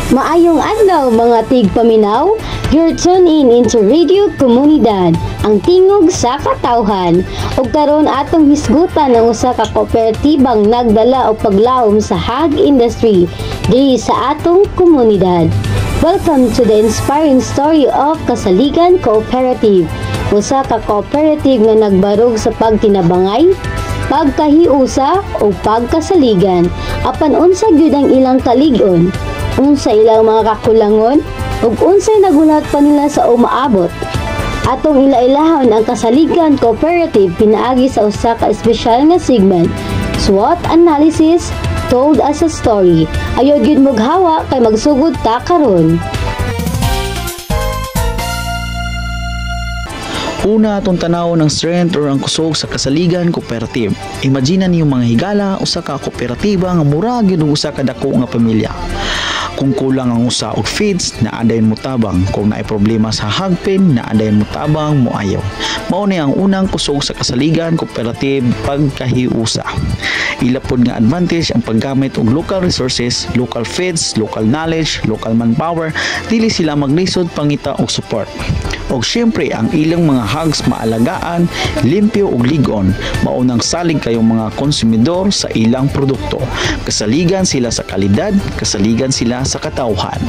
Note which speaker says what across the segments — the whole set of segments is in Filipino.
Speaker 1: Maayong adlaw mga tigpaminaw, you're tuned in into Radio Comunidad, ang tingog sa katawhan. Ug karon atong hisgutan ang usa ka kooperatibang nagdala og paglawom sa hog industry diri sa atong komunidad. Welcome to the inspiring story of Kasaligan Cooperative, usa ka cooperative nga nagbarog sa pagtinabangay, pagkahiusa o pagkasaligan, apan unsa gyud ang ilang kalig-on, unsa ilang mga kakulangon, ug unsay nagulat pa nila sa umaabot. Atong ila-ilahon ang Kasaligan Cooperative pinaagi sa usa ka espesyal nga segment, SWOT Analysis Told as a Story. Ayod gyud moghawa kay magsugod ta karon.
Speaker 2: Una atong tanaw ng strength or ang kusog sa Kasaligan Cooperative. Imagine niyo mga higala usa ka kooperatiba nga mura gyud usa ka dako nga pamilya. Kung kulang ang usa og feeds, naadayon mo tabang. Kung naay problema sa hagpin, naadayon mo tabang moayaw. Mao ni ang unang kusog sa Kasaligan Cooperative, pagkahiusa. Ilapod nga advantage ang paggamit og local resources, local feeds, local knowledge, local manpower, dili sila maglisod pangita og support. Og syempre ang ilang mga hogs maalagaan, limpyo ug lig-on, maunang salig kayong mga konsumidor sa ilang produkto. Kasaligan sila sa kalidad, kasaligan sila sa katawhan.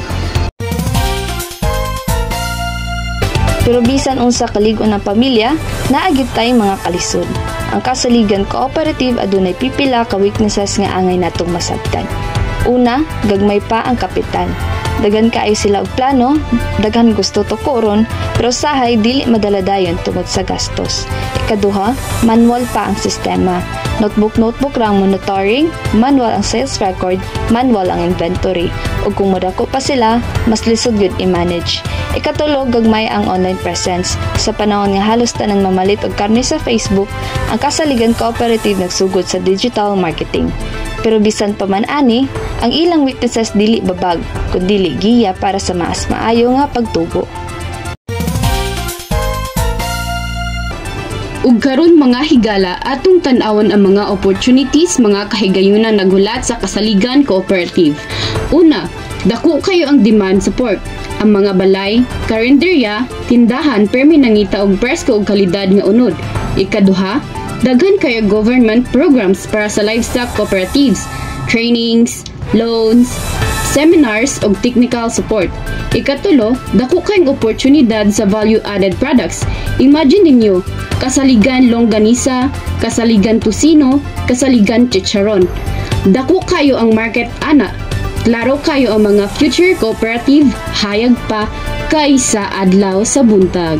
Speaker 3: Pero bisan unsa kalig-on ng pamilya, naagit tayong mga kalisod. Ang Kasaligan Cooperative adunay pipila ka weaknesses nga angay natong masabtan. Una, gagmay pa ang kapital. Daghan kaayo sila og plano, daghan gusto tukuron, pero sahay dili madaladayon tungod sa gastos. Ikaduha, manual pa ang sistema. Notebook lang monitoring, manual ang sales record, manual ang inventory. Ug kung madako pa sila, mas lisod gyud i-manage. Ikatulo, gagmay ang online presence. Sa panahon nga halos tanan mamalit og karne sa Facebook, ang Kasaligan Cooperative nagsugod sa digital marketing. Pero bisan pa man ani, ang ilang weaknesses dili babag, kundi giya para sa mas maayo nga pagtubo.
Speaker 4: Ug karon mga higala, atong tan-awon ang mga opportunities mga kahigayunan nagulat sa Kasaligan Cooperative. Una, dako kayo ang demand sa pork. Ang mga balay, karinderya, tindahan permi nangita og presko og kalidad nga unod. Ikaduha, daghan kayo government programs para sa livestock cooperatives, trainings, loans, seminars ug technical support. Ikatulo, dako kayong oportunidad sa value-added products. Imagine ninyo, Kasaligan longganisa, Kasaligan tusino, Kasaligan chicharon. Dako kayo ang market ana. Klaro kayo ang mga future cooperative hayag pa kaysa adlaw sa buntag.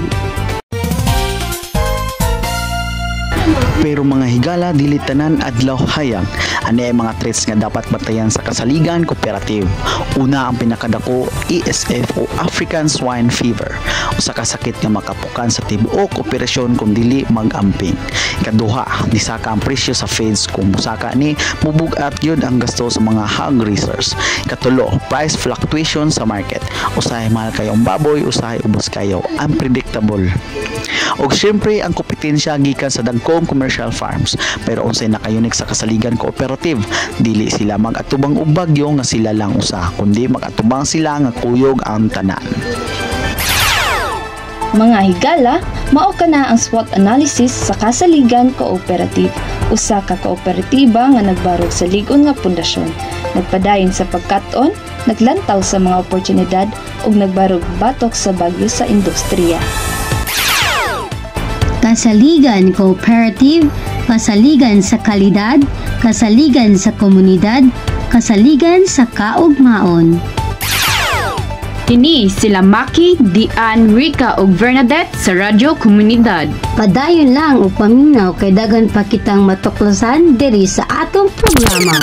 Speaker 2: Pero mga higala, dili tanan adlaw hayag. Ani ay mga threats nga dapat batayan sa Kasaligan Cooperative. Una, ang pinakadako, ESF o African Swine Fever. Usa ka sakit nga makapukan sa tibuok operasyon kung dili mag-amping. Ikaduha, nisaka ang presyo sa feeds kung musaka ni mubugat yun ang gasto sa mga hog raisers. Ikatulo, price fluctuation sa market. Usahay mahal kayong baboy, usahay ubos kayo. Unpredictable. Og syempre, ang kompetensya gikan sa dagkong commercial farms. Pero unsay nakayunik sa Kasaligan Cooperative, dili sila mag-atubang og bagyo nga sila lang usa, kundi mag-atubang sila nga kuyog ang tanan.
Speaker 3: Mga higala, mao kana ang SWOT analysis sa Kasaligan Cooperative. Usa ka kooperatiba nga nagbarog sa lig-on nga pundasyon, nagpadayon sa pagkat-on, naglantaw sa mga oportunidad ug nagbarog batok sa bagyo sa industriya.
Speaker 1: Kasaligan Cooperative, kasaligan sa kalidad, kasaligan sa komunidad, kasaligan sa kaugmaon.
Speaker 4: Ini sila Maki, Dian, Rica ug Bernadette sa Radyo Comunidad.
Speaker 1: Padayon lang og paminaw kay daghan pa kitang matuklasan diri sa atong programa.